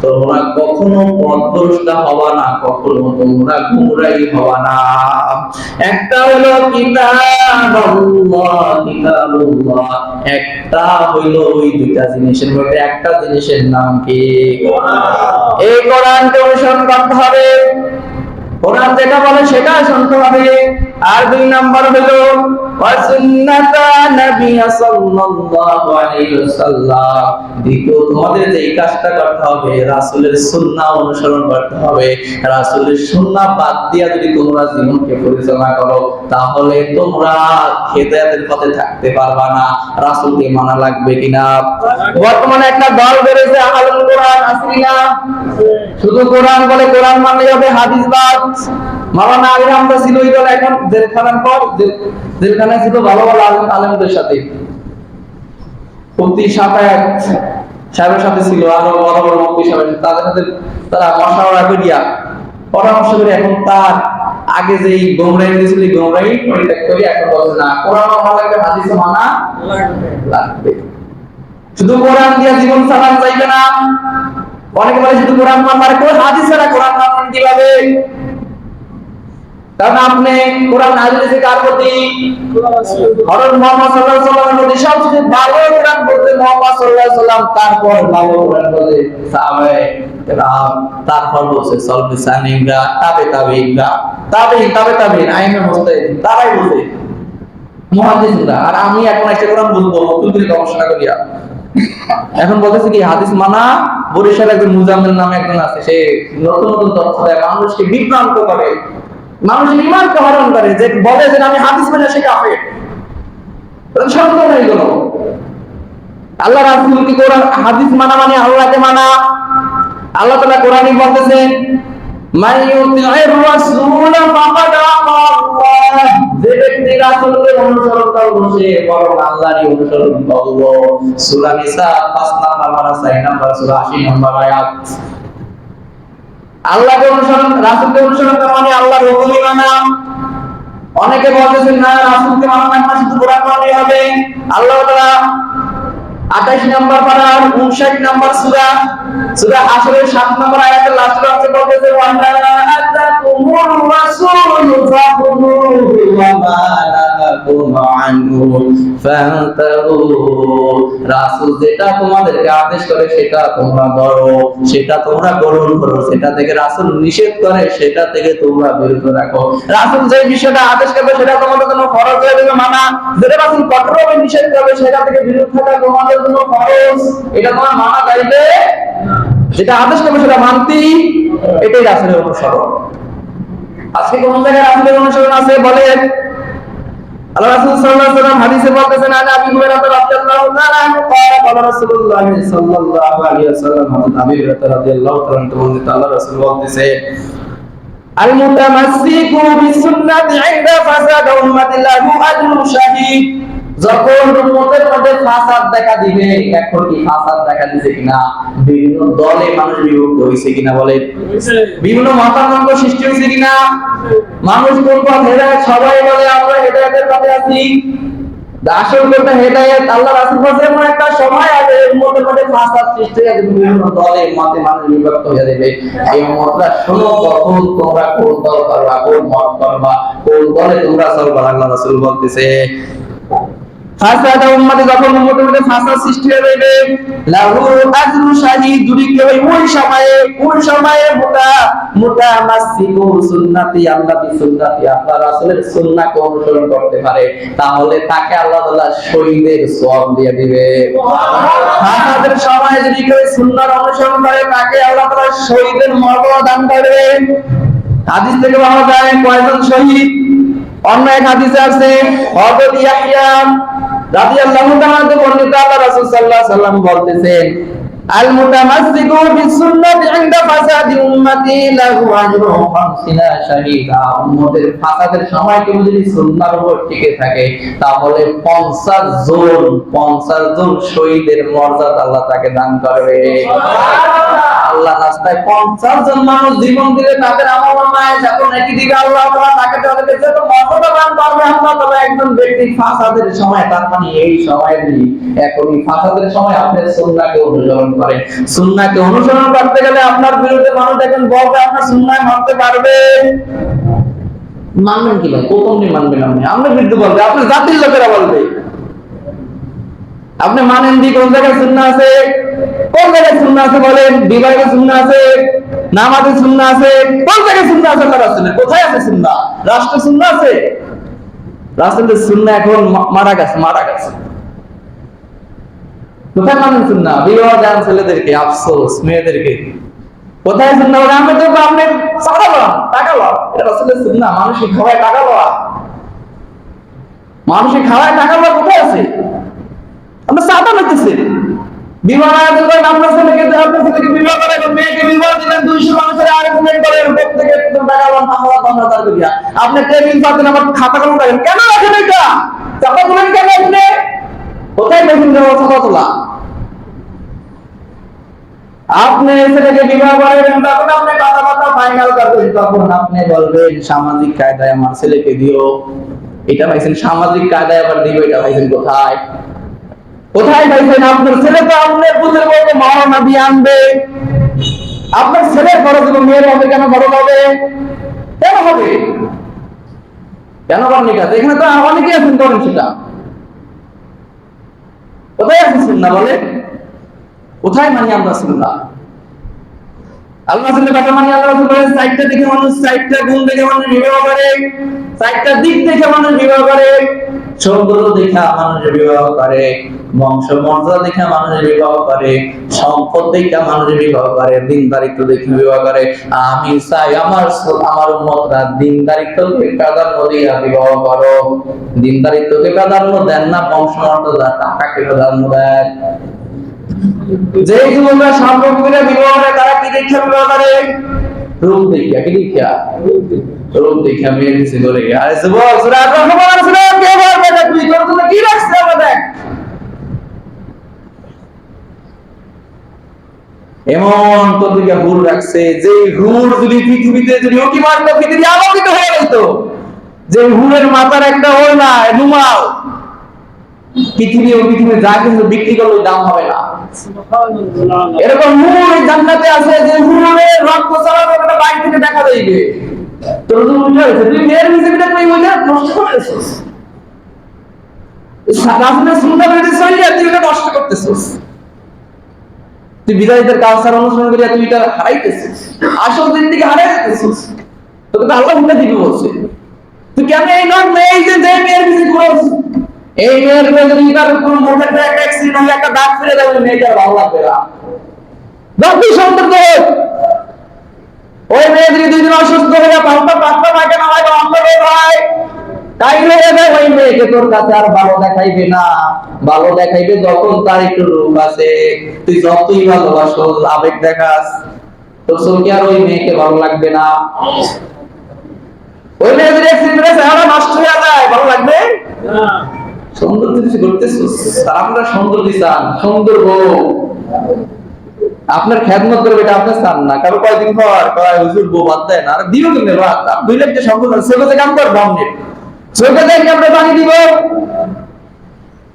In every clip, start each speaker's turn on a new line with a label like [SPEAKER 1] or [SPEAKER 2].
[SPEAKER 1] তোমরা কখনো পথভ্রষ্ট হবা না, কখনো তোমরা গুমরাই হবা না। একটা হলো কিতাবুল্লাহ, একটা হইলো ওই দুইটা জিনিসের মধ্যে একটা জিনিসের নাম কি? এই কোরআনকে অনুসরণ করতে হবে, কোরআন যেটা বলে সেটা শুনতে হবে। আর দুই নাম্বার হলো ওয়াসুন্নাতা নবী সাল্লাল্লাহু আলাইহি ওয়াসাল্লাম। দ্বিতীয় তোমাদের যে কাজটা করতে হবে, রাসূলের সুন্নাহ অনুসরণ করতে হবে। রাসূলের সুন্নাহ বাদ দিয়া যদি তোমরা জীবনকে পরিচালনা করো, তাহলে তোমরা হেদায়েতের পথে থাকতে পারবা না। রাসূলকে মানা লাগবে কিনা? বর্তমানে একটা দল বেড়েছে আহলুল কোরআন, আছে না? শুধু কোরআন বলে, কোরআন মানলে হবে, হাদিস বাদ। মাওলানা আলী হামজা ছিল এই দল, এখন জেলখানার পর জেলখানায় ছিল ভালো ভালো আলেমদের সাথে, মুফতি সাফায়াত সাহেবের সাথে ছিল, আরো বড় বড় মুফতি সাহেব, তাদের সাথে তারা মশাওয়ারা করিয়া পরামর্শ করে এখন তার আগে যে গোমরাহি দিয়েছিল গোমরাহি পরিত্যাগ করে এখন বলছে না, কোরআন মানা লাগবে, হাদিস মানা লাগবে। শুধু কোরআন দিয়ে জীবন চালানো যাইবে না। অনেকে বলে শুধু কোরআন মানলে কোন হাদিস ছাড়া কোরআন মানবেন কিভাবে? কারণ আপনি কোরআন নাযিল হয়েছে কার প্রতি? হযরত মুহাম্মদ সাল্লাল্লাহু আলাইহি ওয়াসাল্লামের প্রতি। সবচেয়ে ভালো কোরআন বলতে মুহাম্মদ সাল্লাল্লাহু আলাইহি ওয়াসাল্লাম, তারপর ভালো কোরআন বলে সাহাবায়ে কেরাম, তারপর বলছে সালফে সালিহিনরা, তাবেঈন আইমে মুজতাহিদিন, তারাই বলছে মুহাদ্দিসরা। আর আমি এখন একটা কোরআন বলবো নতুন করে গবেষণা করিয়া, এখন বলতেছে কি হাদিস মানা। বরিশালে একজন মুজাম্মিল নামে একজন আছে, সে নতুন নতুন তথ্য দেয়, মানুষকে বিভ্রান্ত করে, মানুষের ঈমানকে হরণ করে, যে বলে যে আমি হাদিস মানে সে কাফের। সম্ভব নয় এগুলো। আল্লাহ রাসূল কি কোরআন হাদিস মানা মানে আল্লাহকে মানা? আল্লাহ তাআলা কোরআনে বলতেছেন মান ইউতি'র রাসূল ফাকাদ আতাআল্লাহ, যে ব্যক্তি রাসূলকে অনুসরণ করবে সে বরং আল্লাহরই অনুসরণ করলো। সূরা নিসা 5 নাম্বার পারা 4 নাম্বার সূরা 80 নাম্বার আয়াত। আল্লাহকে অনুসরণ, রাসূলকে অনুসরণ করা মানে আল্লাহর হুকুমই মানা। অনেকে বলতেছেন না, রাসূলকে মানা মানে শুধু কোরআন মানলেই হবে। আল্লাহ তাআলা 28 নাম্বার পারা 59 নাম্বার সূরা আসরের 7 নাম্বার আয়াতের লাস্ট অংশে বলতেছে ওয়ান্না আতাকুমুর রাসূলু ফাখুযুহু ওয়া মা নাহাকুম আনহু ফান্তাহু। রাসূল যেটা তোমাদেরকে আদেশ করে সেটা তোমরা ধরো, সেটা তোমরা গ্রহণ করো, সেটা থেকে রাসূল নিষেধ করে সেটা থেকে তোমরা বিরত রাখো। রাসূল যে বিষয়টা আদেশ করবে সেটা তোমাদের জন্য ফরজ হয়ে যাবে মানা, যেটা রাসূল কঠোরভাবে নিষেধ করবে সেটা থেকে বিরত থাকা তোমাদের জন্য ফরজ, এটা তোমার মানা যাইবে না। যেটা আদেশ করবে সেটা মানতেই, এটাই রাসূলের অনুসরণ। আজকে কোন জায়গায় রাসূলের অনুসরণ আছে বলেন? আল্লাহ রাসূল সাল্লাল্লাহু আলাইহি ওয়াসাল্লাম হাদিসে বলতেছেন আনা আবি হুরায়রা রাদিয়াল্লাহু তাআলা আনহু ক্বালা ক্বালা রাসূলুল্লাহ সাল্লাল্লাহু আলাইহি ওয়াসাল্লাম, আবি হুরায়রা রাদিয়াল্লাহু তাআলা আনহু আল্লাহ রাসূল বলতেছে আল মুতামাসসিকু বিসুন্নাতি ইনদা ফাসাদ উম্মাতি লাহু আজরু শাহীদ। যখন উম্মতের মধ্যে ফাসাদ দেখা দিবে, এখন কি ফাসাদ দেখা দিছে কিনা? বিভিন্ন দলে মানুষ বিভক্ত হইছে কিনা বলে? বিভিন্ন মতামত সৃষ্টি হইছে কিনা? মানুষ কোন পথ হেদায়েত, সবাই বলে আমরা হেদায়েতের পথে আছি। আসল কথা হেদায়েত। আল্লাহ রাসূল বলেন এমন একটা সময় আসবে উম্মতের মধ্যে ফাসাদ সৃষ্টি হয়ে যাবে, বিভিন্ন দলে মতে মানুষ বিভক্ত হয়ে যাবে। এই উম্মতরা শোনো, তখন তোমরা কোন দল করবা, কোন মত করবা, কোন দলে তোমরা চলবা। আল্লাহ রাসূল বলতেছে ফাসাদ উম্মতে, যখন উম্মতের মধ্যে ফাসাদ সৃষ্টি হয়ে যাবে, লাহু আজরু শাহীদ, দুরিকে ওই সময়ে মুতামাসসিকু সুন্নতি, আল্লাহ সুন্নতি, আল্লাহ রাসূলের সুন্নাহকে অনুসরণ করতে পারে, তাহলে তাকে আল্লাহ তাআলা শহীদের সওয়াব দিয়ে দিবে। ফাসাদের সময়ে যদি কেউ সুন্নাহর অনুসরণ করে, তাকে আল্লাহ তাআলা শহীদের মর্যাদা দান করবে। হাদিস থেকে পাওয়া যায় কয়জন শহীদ? অন্য এক হাদিসে আছে হযরত ইয়াহইয়া রাদিয়াল্লাহু তাআলা বর্ণিত, আল্লাহ রাসূল সাল্লাল্লাহু আলাইহি ওয়াসাল্লাম বলতেছেন আল মুতামাসসিকু বিসুন্নতি ইনদা ফাসাদি উম্মতি লাহু আজরু 50 শাহীদা। উম্মতের ফাসাদের সময় কেউ যদি সুন্নাহর উপর টিকে থাকে, তাহলে 50 জন শহীদের মর্যাদা আল্লাহ তাকে দান করবে। আল্লাহ রাস্তায় 50 জন মানুষ জীবন দিলে তাদের আমলনামায় যখন একই দিকে আল্লাহ তাআলা তাকে তাদেরকে যত মর্যাদা দান করবে, আল্লাহ তাআলা একজন ব্যক্তি ফাসাদের সময়, তার মানে এই সময়েরই, এখনই ফাসাদের সময় আপনার সুন্নাহকে অনুসরণ করেন। সুন্নাহকে অনুসরণ করতে গেলে আপনার বিরুদ্ধে মানুষ দেখেন বলবে, আপনার সুন্নাহ মানতে পারবে? মানবেন কি ভাই? প্রথম দিন মানবেন আপনি, আপনার বিরুদ্ধে বলবে, আপনার জাতির লোকেরা বলবে। আপনি মানেন দি কোন জায়গায় সুন্নাহ আছে? কোন জায়গায় সুন্নাহ আছে বলেন? বিবাহে সুন্নাহ আছে, নামাজে সুন্নাহ আছে, কোন জায়গায় সুন্নাহ আছে? আপনার রাসূলের কোথায় আছে সুন্নাহ? রাষ্ট্র সুন্নাহ আছে? রাসূলের সুন্নাহ এখন মারা গেছে, মারা গেছে। কোথায় মানেন সুন্নাহ? বিবাহ দেন ছেলেদেরকে, আফসোস মেয়েদেরকে। কোথায় সুন্নাহ? আমি তো আপনি টাকা লওয়া, এটা রাসূলের সুন্নাহ। মানুষই খাওয়ায় টাকা লওয়া, মানুষই খাওয়ায় টাকা লওয়া কোথায় আছে? আমরা সাদা লাগতেছে। বিবাহ আয়োজন করেন, আপনার ছেলেকে বিবাহ করেন, মেয়েকে বিবাহ দিলেন, 200 মানুষের আরেকজনের করেন, প্রত্যেকে টাকা লন, আপনি টেবিল পাতেন, আমার খাতা কলম রাখেন, কেন রাখেন এটা? চাপা তোলেন কেন আপনি? কোথায় বেতন দেওয়া চাপা তোলা? আপনি ছেলেকে বিবাহ করেন, তখন আপনি কথাবার্তা ফাইনাল করবেন, তখন আপনি বলবেন সামাজিক কায়দায় আমার ছেলেকে দিও। এটা ভাইছেন সামাজিক কায়দায় আবার দিও, এটা ভাইছেন কোথায়? কোথায় পাইছেন? আপনার ছেলে তো আপনার পুজোর বলতে মহারণা দিয়ে আনবে। আপনার ছেলের বড় দিব, মেয়ের হবে কেন? বড় হবে কেন? হবে কেন? বান্নি কাছে এখানে তো অনেকেই আছেন, করেন সেটা। কোথায় আছে সুন্নাহ বলে? কোথায় মানি আমরা সুন্নাহ? আল্লাহ রাসূলের কথা মানি। আল্লাহ রাসূল বলেন, 4টা দিকে মানুষ, 4টা গুণ দেখে মানুষ বিবাহ করে, 4টা দিক দেখে মানুষ বিবাহ করে। সৌন্দর্য দেখে মানুষ বিবাহ করে, বংশ মর্যাদা দেখে মানুষ বিবাহ করে, সম্পদ দেখে মানুষ বিবাহ করে, দিনদারিত্ব দেখে বিবাহ করে। আমি চাই আমার উম্মতরা দিনদারিত্বকে প্রাধান্য দিয়ে বিবাহ করো। দিনদারিত্বকে প্রাধান্য দেন না, বংশ মর্যাদা টাকাকে প্রাধান্য দেন। যে যুবকরা সম্পর্কীরা বিবাহ করে, তারা কি দেখে বিবাহ করে? রূপ দেখিয়া। কি দেখিয়া? রূপ দেখিয়া মেয়ে দিছে করে। আরে যুবক, সূরা আর-রহমান সূরা কে বলবে না? তুই তোর জন্য কি রাখছিস? আমাদের এমন তো দিকে হুর রাখছে, যে হুর যদি পৃথিবীতে যদি অতিবার পৃথিবী আলোকিত হয়ে যেত, যে হুরের মাথার একটা ওই না রুমাল, পৃথিবী যা কিছু বিক্রি করলে দাম হবে না। এরকম হুর জান্নাতে আছে, যে হুরের রক্ত ছড়ানো একটা বাইরে থেকে দেখা যাইবে। তোর তো উল্টা হয়েছে, তুই মেয়ের হিসেবে তুই ওইটা নষ্ট করেছিস। রাসূলের সুন্নাহ বিরোধী চলিয়া তুই এটা নষ্ট করতেছিস। তুই বিদায়ীদের কালচার অনুসরণ করিয়া তুই এটা হারাইতেছিস, আসল জিন্দেগি হারাই যেতেছিস। তোকে তো আল্লাহ হুন্না দিবে বলছে। তুই কেন এই নয় মেয়ে যে মেয়ের কিছু করছিস? এই মেয়ের যদি তার কোন মোটর একটা অ্যাক্সিডেন্ট হলে একটা দাগ ফেলে দেবে, মেয়েটার ভালো লাগবে না। যতই সৌন্দর্য হোক, ওই মেয়ে যদি 2 দিন অসুস্থ হয়ে পাল্টা পায়খানা হয় বা অন্য রোগ হয়, তাই হয়ে যাবে, ওই মেয়েকে তোর কাছে আর ভালো দেখাইবে না। ভালো দেখাইবে যখন তার একটু রোগ আছে। তুই যতই ভালোবাসো, আবেগ দেখাস, তোর চোখে আর ওই মেয়েকে ভালো লাগবে না। ওই মেয়ে যদি অ্যাক্সিডেন্ট হয়ে চেহারা নষ্ট হয়ে যায়, ভালো লাগবে না। সৌন্দর্য কিছু করতেছিস, আর আপনারা সৌন্দর্য চান, সুন্দর বউ আপনার খেদমত করবে, এটা আপনি চান না। কারো কয়দিন পর কয় হুজুর বউ বাদ দেন, আর দিও কিন্তু রাত 2 লাখ যে সম্পদ সেগুলোতে কাম করবো, আপনি চোখে দেখে আমরা পানি দিব,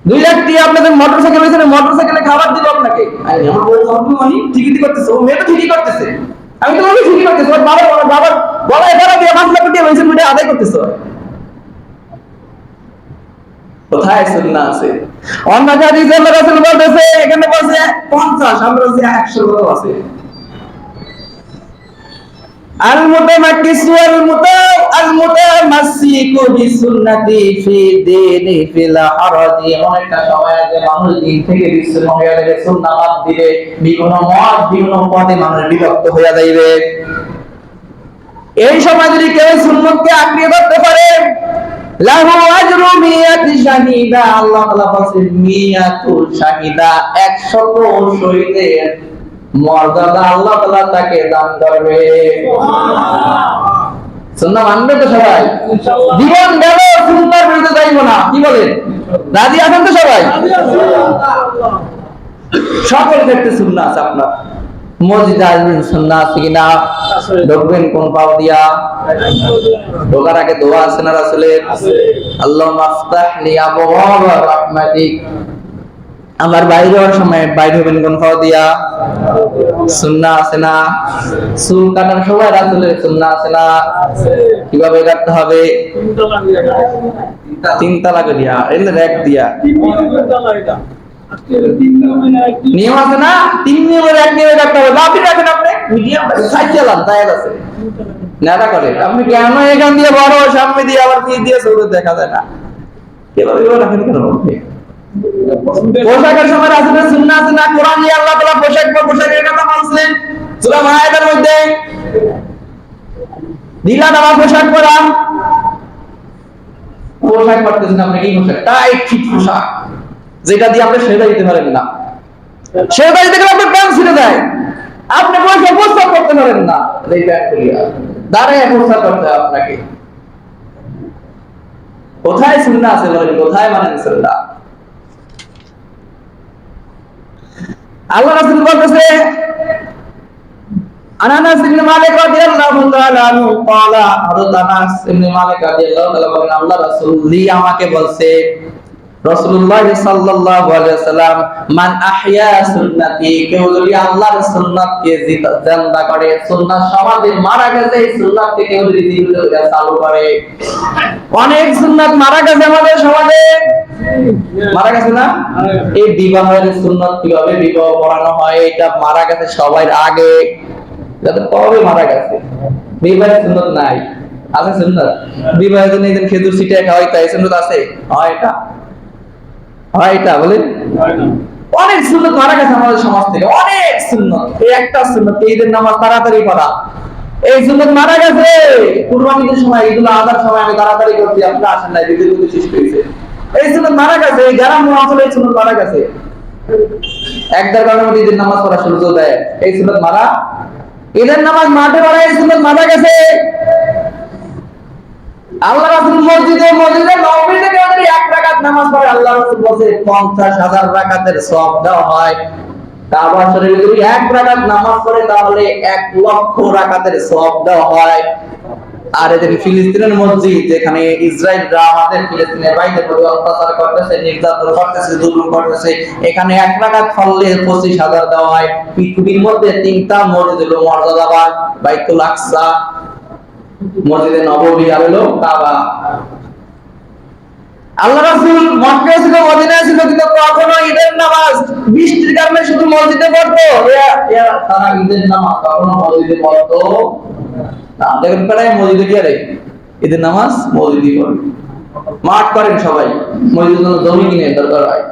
[SPEAKER 1] 2 লাখ দিয়ে আপনাদের মোটরসাইকেল হয়েছে, মোটরসাইকেলে খাবার দিব আপনাকে। আমার বউ মানে ঠিকই করতেছে, ও মেয়ে তো ঠিকই করতেছে, আমি তো বলি ঠিকই করতেছে। ওর বাবার গলায় ধরা দিয়ে 5 লাখ টাকা হয়েছে, মিটে আদায় করতেছে। কোথায় সুন্নাহ আছে? অন্য হাদিসে আল্লাহ রাসূল বলতেছে, এখানে বলছে 50, আমরা বলছি 100 কত আছে। আল মুতামাক্কিসু আল মুতামাসসিকু বিসুন্নতি ফি দীনি ফিল হারাজি। অনেকটা সময় আগে মানুষ দিন থেকে বিচ্ছিন্ন হয়ে যাবে, সুন্নাহ বাদ দিবে, বিভিন্ন মত বিভিন্ন পথে মানুষ বিভক্ত হয়ে যাইবে। এই সময় যদি কেউ সুন্নাহকে আঁকড়ে ধরতে পারে, লাহু আজরু মিয়াতি শাহিদা। আল্লাহ তাআলা বলেন মিয়াতু শাহিদা, 100 শহীদের মর্যাদা আল্লাহ তাআলা তাকে দান করবে। সুবহানাল্লাহ। সুন্নাহ মানবে তো সবাই? ইনশাআল্লাহ। জীবন গেল সুন্নাহর বিরুদ্ধে যাইব না, কি বলেন? রাজি আছেন তো সবাই? রাজি আছি ইনশাআল্লাহ। সকল ক্ষেত্রে সুন্নাহ আছে আপনার। মসজিদে আসবেন, সুন্নাহ আছে কিনা? ঢুকবেন কোন পাও দিয়া? ঢোকার আগে দোয়া আছে না রাসূলের? আল্লাহুম্মা আফতাহ লি আবওয়াবা রাহমাতিক আমার বাইরে হওয়ার সময় বাইরে হবেন কোন পাও দিয়া? সুন্নাহ আছে না? চুল কাটার সময় রাসূলের সুন্নাহ আছে না? কিভাবে কাটতে হবে? তিন তালাক দিয়া, এলে এক দিয়া নিয়ম আছে না? তিন নিয়মের এক নিয়মে কাটতে হবে। বাপি রাখেন আপনি মিডিয়াম সাইজ চালান, তাই আছে নেতা করে আপনি কেন এখান দিয়ে বড় সামনে দিয়ে আবার কি দিয়ে চলতে দেখা যায় না? কিভাবে রাখেন কেন? পোশাকের সময় রাসূলের সুন্নাহ আছে না? কোরআন দিয়ে আল্লাহ তাআলা পোশাকের কথা বলছেন সূরা মায়েদার মধ্যে। ঢিলা ঢালা পোশাক পরা, পোশাক পরতেছেন আপনি কি পোশাক? টাইট ফিট পোশাক, যেটা দিয়ে আপনি সেটা দিতে পারেন না। সেটা দিতে গেলে আপনার প্যান্ট ছিঁড়ে যায়, আপনি বসে প্রস্তাব করতে পারেন না। এই প্যান্ট খুলিয়া দাঁড়িয়ে প্রস্তাব করতে হয় আপনাকে। কোথায় সুন্নাহ আছে বলেন? কোথায় মানেন সুন্নাহ? আল্লাহ রাসূল বলতেছে আনাস ইবনে মালিক রাদিয়াল্লাহু তাআলা আনহু قال হযরত আনাস ইবনে মালিক রাদিয়াল্লাহু তাআলা বলেন আল্লাহ রাসূল আমাকে বলছে, রাসূলুল্লাহ সাল্লাল্লাহু আলাইহি ওয়াসাল্লাম, মান আহইয়া সুন্নতি, কেউ যদি আল্লাহর সুন্নাতকে জিন্দা করে, সুন্নাত সমাজে মারা গেছে, এই সুন্নাতকে কেউ যদি জীবিত চালু করে। অনেক সুন্নাত মারা গেছে আমাদের সমাজে, মারা গেছে না? এই বিবাহের সুন্নাত কিভাবে বিবাহ পড়ানো হয়, এটা মারা গেছে সবার আগে, যাতে কবে মারা গেছে। বিবাহের সুন্নাত নাই, আছে সুন্নাত? বিবাহের জন্য একদিন খেজুর ছিটিয়ে খাওয়াই, তাই সুন্নাত আছে? হয় এটা, হয় এটা বলেন? অনেক সুন্নাত মারা গেছে আমাদের সমাজ থেকে, অনেক সুন্নাত। এই একটা সুন্নাত, ঈদের নামাজ তাড়াতাড়ি পড়া, এই সুন্নাত মারা গেছে। কুরবানির সময়, ঈদুল আযহার সময় আমি তাড়াতাড়ি করছি, আপনারা আসেন না, ঈদের মধ্যে শেষ হয়েছে। এই সুন্নাত মারা গেছে, এই গ্রাম অঞ্চলে এই সুন্নাত মারা গেছে। একদার কারণে ঈদের নামাজ পড়া শুরু করে দেয়, এই সুন্নাত মারা। ঈদের নামাজ মাঠে পড়া, এই সুন্নাত মারা গেছে। আল্লাহ রাসূল মসজিদে নববীতে যদি এক রাকাত নামাজ পড়ে, আল্লাহ রাসূল বলেন 50,000 রাকাতের সওয়াব দেওয়া হয়। কাবা শরীফে যদি এক রাকাত নামাজ পড়ে, তাহলে 1,00,000 রাকাতের সওয়াব দেওয়া হয়। আর এদের ফিলিস্তিনের মসজিদ, যেখানে ইসরায়েলরা আমাদের ফিলিস্তিনের ভাইদের প্রতি অত্যাচার করতেছে, নির্যাতন করতেছে, জুলুম করতেছে, এখানে এক রাকাত পড়লে 25,000 দেওয়া হয়। পৃথিবীর মধ্যে 3টা মসজিদ হলো মর্যাদাবান, বাইতুল আকসা, মসজিদে নববী আর হলো কাবা। আল্লাহ রাসূল মক্কায় ছিল, মদিনায় ছিল, কিন্তু কখনো ঈদের নামাজ বৃষ্টির কারণে শুধু মসজিদে পড়তো, তারা ঈদের নামাজ কখনো মসজিদে পড়তো না। দেখেন প্রায় মসজিদে গিয়ে ঈদের নামাজ মসজিদে পড়ে, মাঠ করেন সবাই, মসজিদের জন্য জমি কিনে দরকার হয়।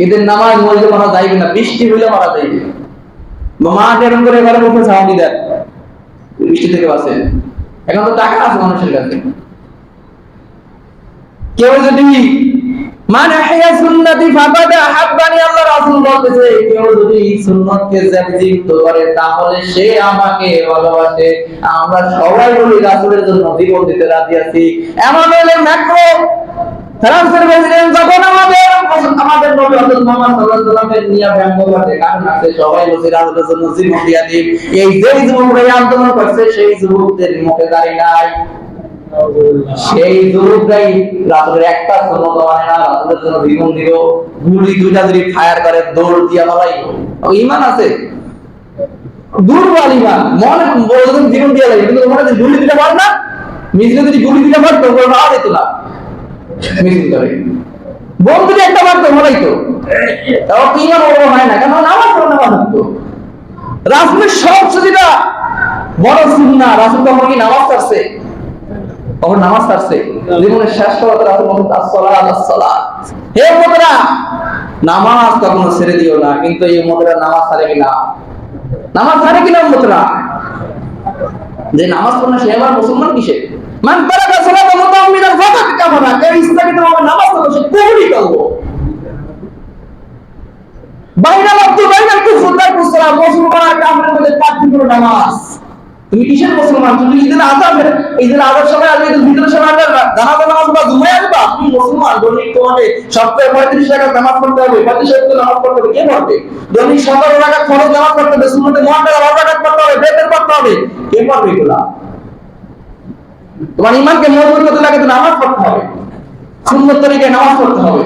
[SPEAKER 1] ঈদের নামাজ মসজিদে পড়া যায় কিনা? বৃষ্টি হইলে পড়া যায় কিনা? মাঠ এরকম করে এবারে বলতে ছাউনি দেন, বৃষ্টি থেকে বাঁচেন। এখন তো টাকা আছে মানুষের কাছে। কেউ যদি মানে আহইয়া সুন্নতি ফাকাদ আহাব্বানি, আল্লাহ রাসূল বলতেছে, কেউ যদি সুন্নাতকে জীবিত করে, তাহলে সে আমাকে ভালোবাসে। আমরা সবাই বলি রাসূলের জন্য জীবন দিতে রাজি আছি। এমন হলে ম্যাক্রো ফ্রান্সের প্রেসিডেন্ট যখন আমাদের নবী হযরত মুহাম্মদ সাল্লাল্লাহু আলাইহি ওয়াসাল্লামের নিয়ে ব্যঙ্গ করতে, কারণ আছে সবাই বলে রাসূলের জন্য জীবন দিয়া দিই। এই যে যুবকরা আন্দোলন করছে, সেই যুবকদের মুখে দাঁড়িয়ে নাই, সেই যুবকরাই রাসূলের একটা সুন্নাত মানে না, রাসূলের জন্য জীবন দিব। গুলি দুইটা যদি ফায়ার করে, দৌড় দিয়া পালাইবো, ঈমান আছে? দুর্বল ঈমান, মনে বলছেন জীবন দিয়া লাগে, কিন্তু মনে যদি গুলি দিতে পারে না, মিছিলে যদি গুলি দিতে পারতো, বলবো আর দিত না। মিছিল করে বন্ধু একটা মারতো, মরাই তো, তাও ঈমান বড় হয় না, কারণ নামাজ পড়া হতো। রাসূলের সব সুবিধা বড় সুন্নাহ, রাসূল কখনো কি নামাজ পড়ছে? কখন নামাজ পড়ছে? জীবনের শেষ কথা রাসূল বলেন আসসালাত আসসালাত। হে উম্মতরা, নামাজ কখনো ছেড়ে দিও না। কিন্তু এই উম্মতরা নামাজ ছাড়ে কিনা? নামাজ ছাড়ে কিনা উম্মতরা? যে নামাজ পড়ে না সে আবার মুসলমান কিসে? মান তারাকা সালাতা মুতাআম্মিদান ফাকাদ কাফারা, কেউ ইচ্ছাকৃতভাবে নামাজ পড়ে সে কুফরি করলো। বাইনাল আব্দু বাইনাল কুফর তার কুসরা, মুসলমান আর কাফেরের মধ্যে পার্থক্য হলো নামাজ। তুমি কিসের মুসলমান? তুমি ঈদের আযানের সময় আসবে, ঈদের ভিতরের সময় আসবে, জানাজা নামাজ বা জুমায় আসবা, তুমি মুসলমান। দৈনিক তোমাকে সপ্তাহে 35 রাকাত নামাজ পড়তে হবে, 35 রাকাত নামাজ পড়তে হবে, কে পড়বে? দৈনিক 17 রাকাত ফরজ নামাজ পড়তে হবে, সুন্নতে মুআক্কাদা 12 রাকাত পড়তে হবে, বেতের পড়তে হবে, কে পড়বে এগুলা? তোমার ঈমানকে মজবুত করতে লাগে তো নামাজ পড়তে হবে, সুন্নত তরিকায় নামাজ পড়তে হবে।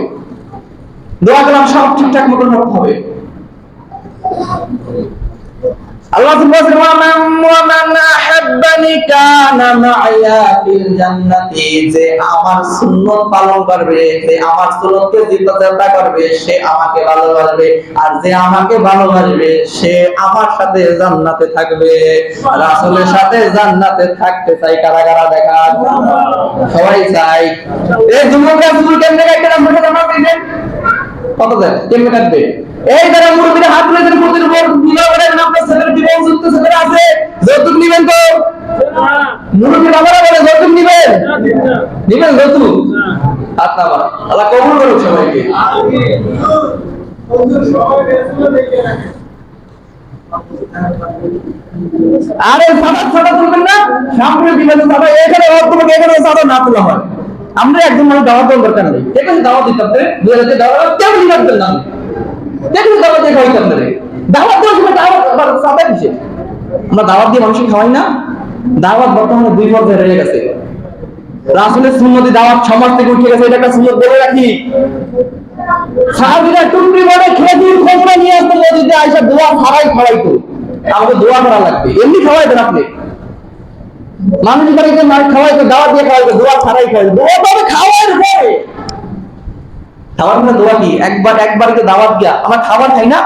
[SPEAKER 1] দোয়া কালাম সব ঠিকঠাক মতো করতে হবে। আল্লাহ ওয়ামান আহাব্বানি কানা মাইয়া ফিল জান্নাতি, যে আমার সুন্নাত পালন করবে, যে আমার সুন্নাতকে জিজ্ঞাসা করবে, সে আমাকে ভালোবাসবে, আর যে আমাকে ভালোবাসবে সে আমার সাথে জান্নাতে থাকবে। রাসূলের সাথে জান্নাতে থাকতে চাই কারা কারা দেখা? সবাই চাই। এই যুবকরা চুল কেমনে কাটতে আমরা জানাতে দিবেন কত দেন কেমনে কাটবে? এই যারা মুরব্বিরা হাত তুলে দেন প্রতির উপর নিবা করেন, আপনার ছেলের কি যুক্ত ছেলে আছে যৌতুক নিবেন তো? মুরব্বি বাবারা বলে যৌতুক নিবেন, নিবেন যৌতুক? হাত নামা। আল্লাহ কবুল করুক সবাইকে। আরে সাদা সাদা তুলবেন না, সামনে দিবেন সাদা, এখানে তোমাকে এখানে সাদা না তোলা হয়। আমরা একদম মানে দাওয়াত দেওয়ার দরকার নেই, ঠিক আছে? দাওয়াত দিতে হবে, দুই হাজার দাওয়াত কেউ নিবেন না, দেখুন দাওয়াত দিয়ে খাওয়াইতে আপনাদের, দাওয়াত দেওয়ার সময় দাওয়াত আবার সাদা দিছে। আমরা দাওয়াত দিয়ে মানুষকে খাওয়াই না। দাওয়াত বর্তমানে দুই পর্যায়ে রয়ে গেছে। রাসূলের সুন্নতি দাওয়াত সমাজ থেকে উঠে গেছে, এটা একটা সুন্নত বলে রাখি। সাহাবীরা টুকরি বড়ে খেজুর খোসা নিয়ে আসতো মসজিদে, আয়েশা দোয়া ছাড়াই খাওয়াইতো। আমাকে দোয়া করা লাগবে, এমনি খাওয়াইতেন আপনি? মানুষ বাড়িতে মাছ খাওয়াইতো, দাওয়াত দিয়ে খাওয়াইতো, দোয়া ছাড়াই খাওয়াইতো। দোয়া তবে খাওয়ার পরে খাবার মানে দোয়া কি? একবার কে দাওয়াত গিয়া আমরা খাবার খাই না,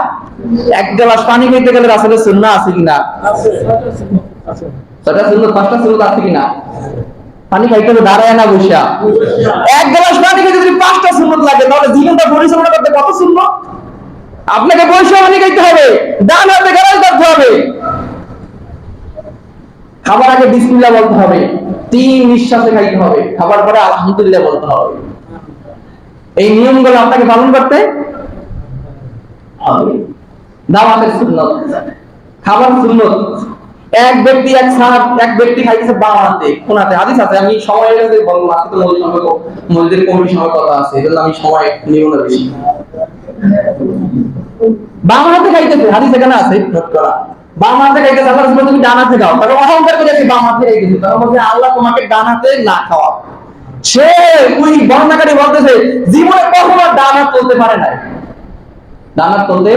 [SPEAKER 1] এক গ্লাস পানি খেতে গেলে রাসূলের সুন্নাহ আছে কিনা? আছে। ছয়টা সুন্নাত, পাঁচটা সুন্নাত আছে কিনা? পানি খাইতে হবে দাঁড়ায় না বসা। এক গ্লাস পানি খেতে যদি পাঁচটা সুন্নাত লাগে, তাহলে জীবনটা পরিচালনা করতে কত সুন্নাত? আপনাকে বসে পানি খাইতে হবে, ডান হাতে গালায় ধরতে হবে, খাবার আগে বিসমিল্লাহ বলতে হবে, 3 নিঃশ্বাসে খাইতে হবে, খাবার পরে আলহামদুলিল্লাহ বলতে হবে। এই নিয়মগুলো আপনাকে পালন করতে হবে। দাওয়াতের সুন্নাত, খাবার সুন্নাত। এক ব্যক্তি খাইতেছে বাম হাতে, কোনাতে হাদিস আছে, আমি সময় গেছে বলবো না, তো মসজিদের কমিটির সময় কথা আছে, এজন্য আমি সময় নিব না বেশি। বাম হাতে খাইতেছে, হাদিস এখানে আছে, নোট করা। বাম হাতে খাইতেছে, আল্লাহ রাসূল তুমি ডান হাতে খাও, তারপর অহংকার করে আছে বাম হাতে খাইতেছে, তারপর বলছে আল্লাহ তোমাকে ডান হাতে না খাওয়া। সে ওই বর্ণনাকারী বলতেছে জীবনে কখনো ডান হাত তুলতে পারে নাই, ডান হাত তুলতে